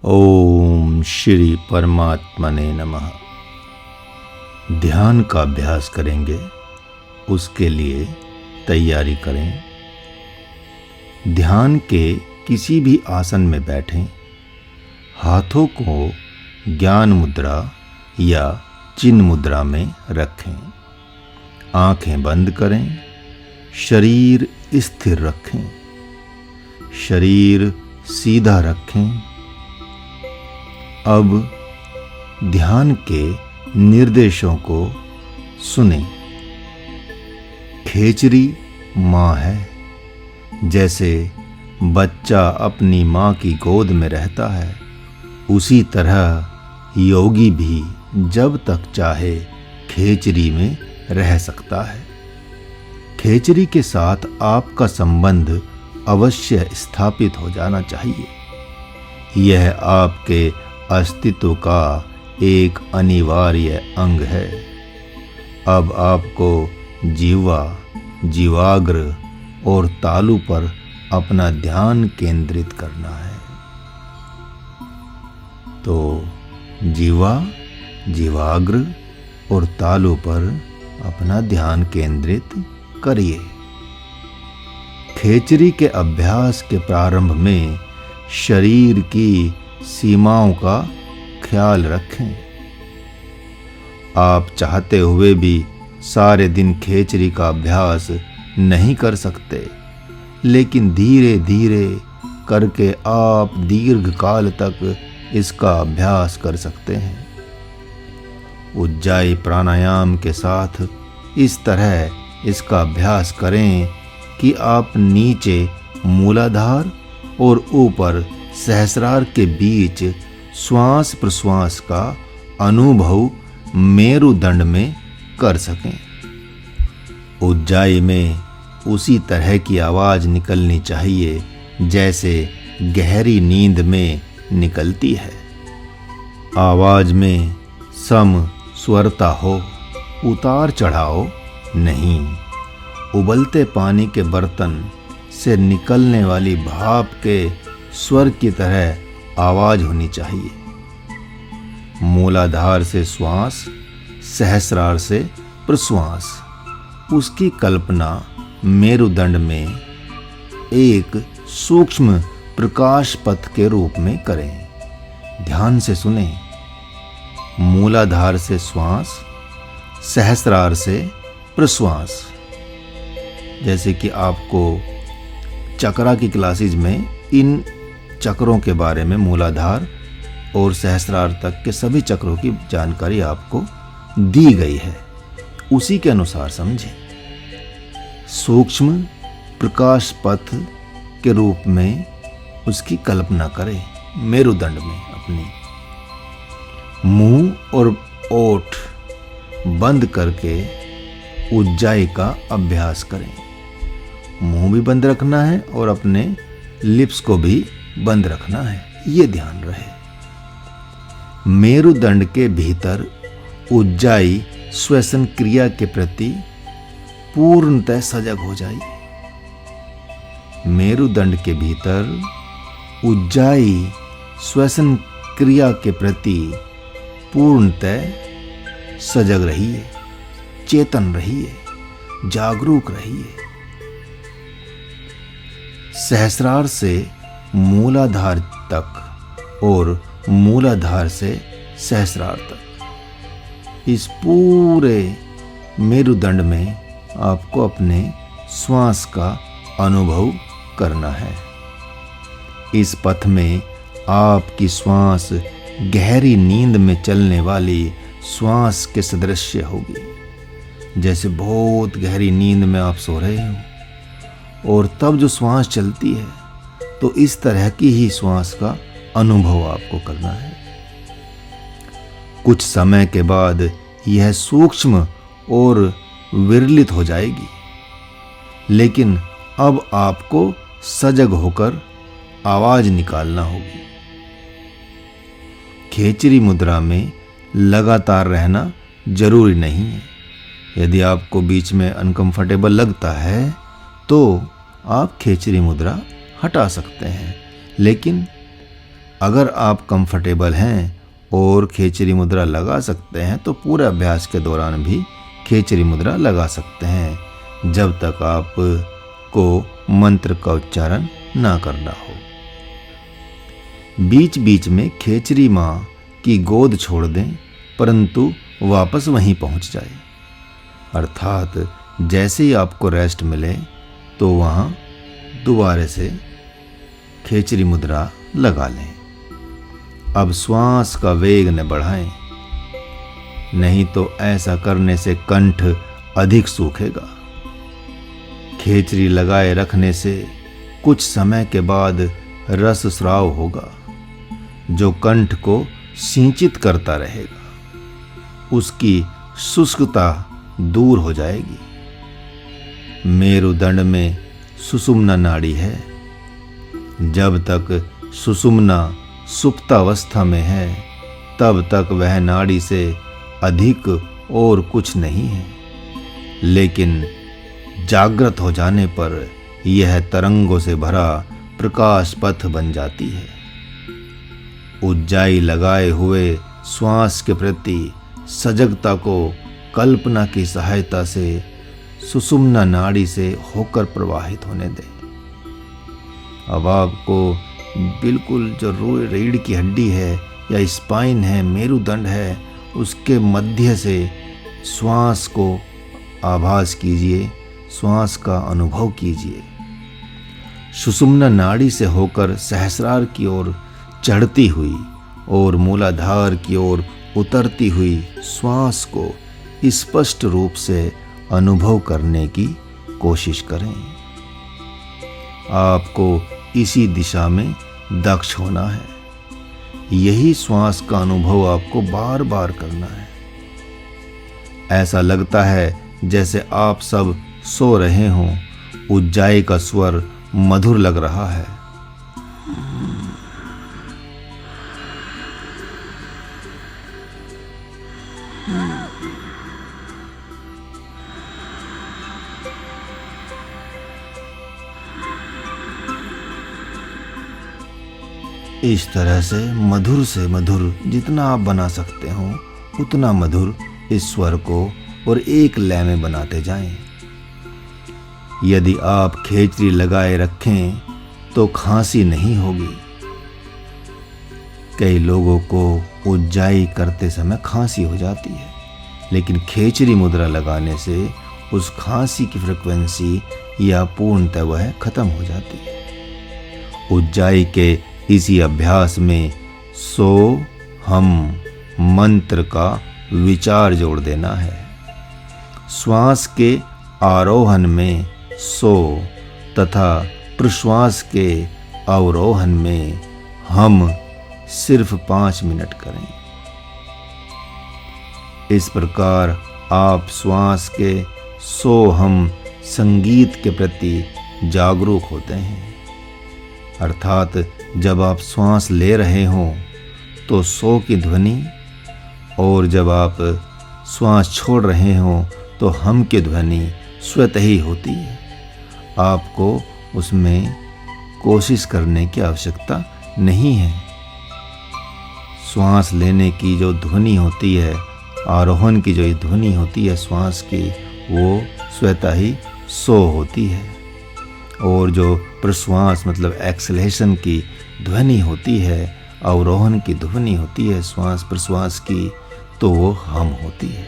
ओम श्री परमात्मने नमः। ध्यान का अभ्यास करेंगे, उसके लिए तैयारी करें। ध्यान के किसी भी आसन में बैठें। हाथों को ज्ञान मुद्रा या चिन्ह मुद्रा में रखें। आंखें बंद करें। शरीर स्थिर रखें। शरीर सीधा रखें। अब ध्यान के निर्देशों को सुनें। खेचरी माँ है। जैसे बच्चा अपनी माँ की गोद में रहता है, उसी तरह योगी भी जब तक चाहे खेचरी में रह सकता है। खेचरी के साथ आपका संबंध अवश्य स्थापित हो जाना चाहिए। यह आपके अस्तित्व का एक अनिवार्य अंग है। अब आपको जीवा, जीवाग्र और तालु पर अपना ध्यान केंद्रित करना है। तो जीवा, जीवाग्र और तालु पर अपना ध्यान केंद्रित करिए। खेचरी के अभ्यास के प्रारंभ में शरीर की सीमाओं का ख्याल रखें। आप चाहते हुए भी सारे दिन खेचरी का अभ्यास नहीं कर सकते, लेकिन धीरे धीरे करके आप दीर्घ काल तक इसका अभ्यास कर सकते हैं। उज्जाई प्राणायाम के साथ इस तरह इसका अभ्यास करें कि आप नीचे मूलाधार और ऊपर सहस्रार के बीच श्वास प्रश्वास का अनुभव मेरुदंड में कर सकें। उज्जाई में उसी तरह की आवाज निकलनी चाहिए जैसे गहरी नींद में निकलती है। आवाज में सम स्वरता हो, उतार चढ़ाव नहीं। उबलते पानी के बर्तन से निकलने वाली भाप के स्वर की तरह आवाज होनी चाहिए। मूलाधार से श्वास, सहस्रार से प्रश्वास, उसकी कल्पना मेरुदंड में एक सूक्ष्म प्रकाश पथ के रूप में करें। ध्यान से सुने। मूलाधार से श्वास, सहस्रार से प्रश्वास। जैसे कि आपको चक्रा की क्लासेज में इन चक्रों के बारे में, मूलाधार और सहस्रार तक के सभी चक्रों की जानकारी आपको दी गई है, उसी के अनुसार समझें। सूक्ष्म प्रकाश पथ के रूप में उसकी कल्पना करें मेरुदंड में अपनी। मुंह और ओठ बंद करके उज्जाई का अभ्यास करें। मुंह भी बंद रखना है और अपने लिप्स को भी बंद रखना है, ये ध्यान रहे। मेरुदंड के भीतर उज्जाई श्वसन क्रिया के प्रति पूर्णतः सजग हो जाइए। मेरुदंड के भीतर उज्जाई श्वसन क्रिया के प्रति पूर्णतः सजग रहिए, चेतन रहिए, जागरूक रहिए। सहस्रार से मूलाधार तक और मूलाधार से सहस्रार तक, इस पूरे मेरुदंड में आपको अपने श्वास का अनुभव करना है। इस पथ में आपकी श्वास गहरी नींद में चलने वाली श्वास के सदृश होगी। जैसे बहुत गहरी नींद में आप सो रहे हो और तब जो श्वास चलती है, तो इस तरह की ही श्वास का अनुभव आपको करना है। कुछ समय के बाद यह सूक्ष्म और विरलित हो जाएगी, लेकिन अब आपको सजग होकर आवाज निकालना होगी। खेचरी मुद्रा में लगातार रहना जरूरी नहीं है। यदि आपको बीच में अनकंफर्टेबल लगता है तो आप खेचरी मुद्रा हटा सकते हैं, लेकिन अगर आप कंफर्टेबल हैं और खेचरी मुद्रा लगा सकते हैं तो पूरे अभ्यास के दौरान भी खेचरी मुद्रा लगा सकते हैं, जब तक आप को मंत्र का उच्चारण ना करना हो। बीच बीच में खेचरी माँ की गोद छोड़ दें, परंतु वापस वहीं पहुंच जाए। अर्थात जैसे ही आपको रेस्ट मिले तो वहाँ दोबारा से खेचरी मुद्रा लगा लें। अब श्वास का वेग न बढ़ाएं, नहीं तो ऐसा करने से कंठ अधिक सूखेगा। खेचरी लगाए रखने से कुछ समय के बाद रस स्राव होगा, जो कंठ को सिंचित करता रहेगा। उसकी शुष्कता दूर हो जाएगी। मेरुदंड में सुषुम्ना नाड़ी है। जब तक सुषुम्ना सुप्तावस्था में है, तब तक वह नाड़ी से अधिक और कुछ नहीं है, लेकिन जागृत हो जाने पर यह तरंगों से भरा प्रकाश पथ बन जाती है। उज्जाई लगाए हुए श्वास के प्रति सजगता को कल्पना की सहायता से सुषुम्ना नाड़ी से होकर प्रवाहित होने दें। अब आपको बिल्कुल जो रीढ़ की हड्डी है या स्पाइन है, मेरुदंड है, उसके मध्य से श्वास को आभास कीजिए, श्वास का अनुभव कीजिए। सुषुम्ना नाड़ी से होकर सहस्रार की ओर चढ़ती हुई और मूलाधार की ओर उतरती हुई श्वास को स्पष्ट रूप से अनुभव करने की कोशिश करें। आपको इसी दिशा में दक्ष होना है। यही श्वास का अनुभव आपको बार बार करना है। ऐसा लगता है जैसे आप सब सो रहे हों। उज्जाई का स्वर मधुर लग रहा है। इस तरह से मधुर जितना आप बना सकते हो उतना मधुर इस स्वर को और एक लय में बनाते जाएं। यदि आप खेचरी लगाए रखें तो खांसी नहीं होगी। कई लोगों को उज्जाई करते समय खांसी हो जाती है, लेकिन खेचरी मुद्रा लगाने से उस खांसी की फ्रिक्वेंसी या पूर्णतः वह खत्म हो जाती है। उज्जाई के इसी अभ्यास में सो हम मंत्र का विचार जोड़ देना है। श्वास के आरोहण में सो तथा प्रश्वास के अवरोहण में हम सिर्फ 5 मिनट करें। इस प्रकार आप श्वास के सो हम संगीत के प्रति जागरूक होते हैं। अर्थात जब आप श्वास ले रहे हों तो सो की ध्वनि, और जब आप श्वास छोड़ रहे हों तो हम की ध्वनि स्वतः ही होती है। आपको उसमें कोशिश करने की आवश्यकता नहीं है। श्वास लेने की जो ध्वनि होती है, आरोहण की जो ध्वनि होती है श्वास की, वो स्वतः ही सो होती है। और जो प्रश्वास मतलब एक्सलेशन की ध्वनि होती है, अवरोहण की ध्वनि होती है श्वास प्रश्वास की, तो वो हम होती है।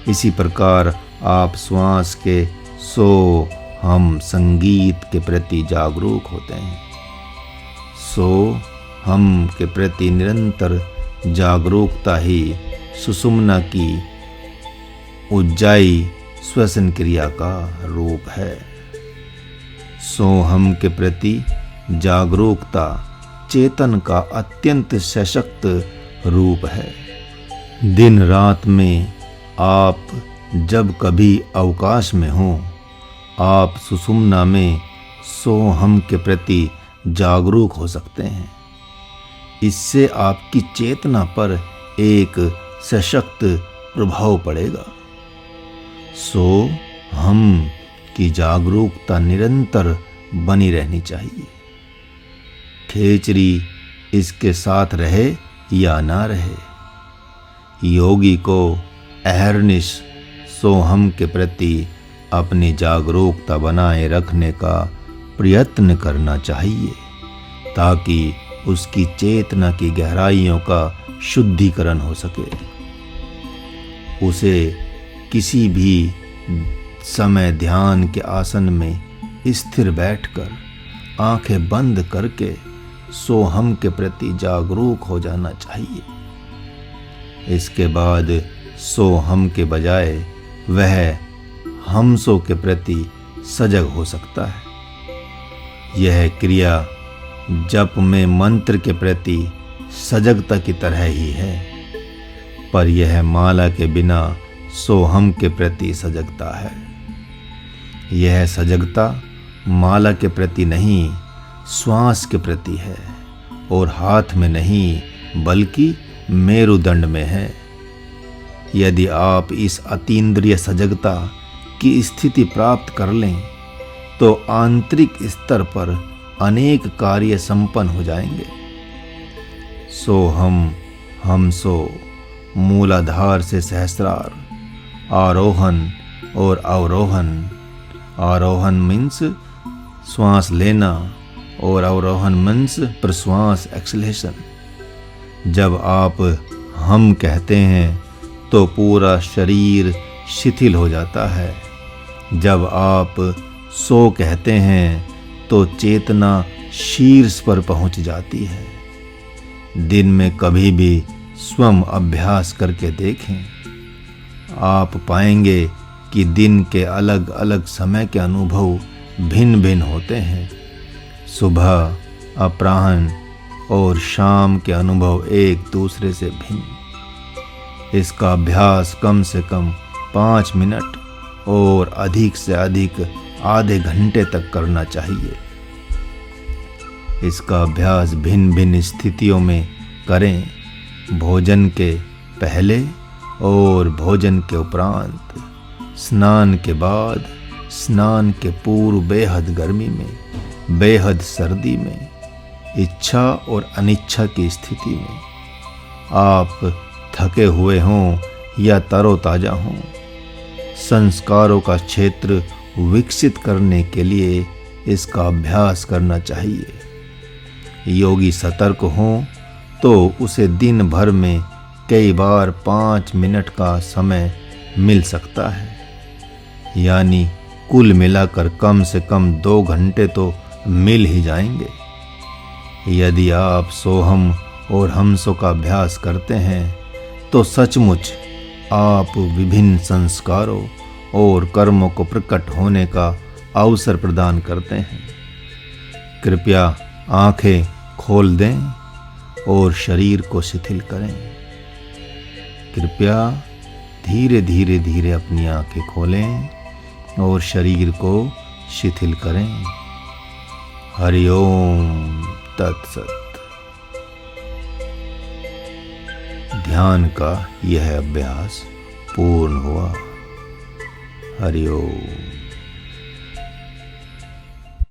इसी प्रकार आप श्वास के सो हम संगीत के प्रति जागरूक होते हैं। सो हम के प्रति निरंतर जागरूकता ही सुषुम्ना की उज्जाई श्वसन क्रिया का रूप है। सो हम के प्रति जागरूकता चेतन का अत्यंत सशक्त रूप है। दिन रात में आप जब कभी अवकाश में हो, आप सुषुम्ना में सो हम के प्रति जागरूक हो सकते हैं। इससे आपकी चेतना पर एक सशक्त प्रभाव पड़ेगा। सो हम की जागरूकता निरंतर बनी रहनी चाहिए। खेचरी इसके साथ रहे या ना रहे। योगी को अहर्निश सोहम के प्रति अपनी जागरूकता बनाए रखने का प्रयत्न करना चाहिए, ताकि उसकी चेतना की गहराइयों का शुद्धिकरण हो सके। उसे किसी भी समय ध्यान के आसन में स्थिर बैठकर आंखें बंद करके सोहम के प्रति जागरूक हो जाना चाहिए। इसके बाद सोहम के बजाय वह हमसो के प्रति सजग हो सकता है। यह क्रिया जप में मंत्र के प्रति सजगता की तरह ही है, पर यह माला के बिना सोहम के प्रति सजगता है। यह सजगता माला के प्रति नहीं, श्वास के प्रति है, और हाथ में नहीं बल्कि मेरुदंड में है। यदि आप इस अतीन्द्रिय सजगता की स्थिति प्राप्त कर लें तो आंतरिक स्तर पर अनेक कार्य संपन्न हो जाएंगे। सोहम हमसो मूलाधार से सहस्रार, आरोहण और अवरोहण। आरोहण मीन्स श्वास लेना और अवरोहण मीन्स प्रश्वास एक्सलेशन। जब आप हम कहते हैं तो पूरा शरीर शिथिल हो जाता है। जब आप सो कहते हैं तो चेतना शीर्ष पर पहुंच जाती है। दिन में कभी भी स्वयं अभ्यास करके देखें, आप पाएंगे कि दिन के अलग अलग समय के अनुभव भिन्न भिन्न होते हैं। सुबह, अपराह्न और शाम के अनुभव एक दूसरे से भिन्न। इसका अभ्यास कम से कम 5 मिनट और अधिक से अधिक आधे घंटे तक करना चाहिए। इसका अभ्यास भिन्न भिन्न स्थितियों में करें, भोजन के पहले और भोजन के उपरांत, स्नान के बाद, स्नान के पूर्व, बेहद गर्मी में, बेहद सर्दी में, इच्छा और अनिच्छा की स्थिति में। आप थके हुए हों या तरोताजा हों, संस्कारों का क्षेत्र विकसित करने के लिए इसका अभ्यास करना चाहिए। योगी सतर्क हो तो उसे दिन भर में कई बार 5 मिनट का समय मिल सकता है, यानी कुल मिलाकर कम से कम 2 घंटे तो मिल ही जाएंगे। यदि आप सोहम और हमसो का अभ्यास करते हैं तो सचमुच आप विभिन्न संस्कारों और कर्मों को प्रकट होने का अवसर प्रदान करते हैं। कृपया आंखें खोल दें और शरीर को शिथिल करें। कृपया धीरे धीरे धीरे अपनी आंखें खोलें और शरीर को शिथिल करें। हरि ओम तत्सत। ध्यान का यह अभ्यास पूर्ण हुआ। हरि ओम।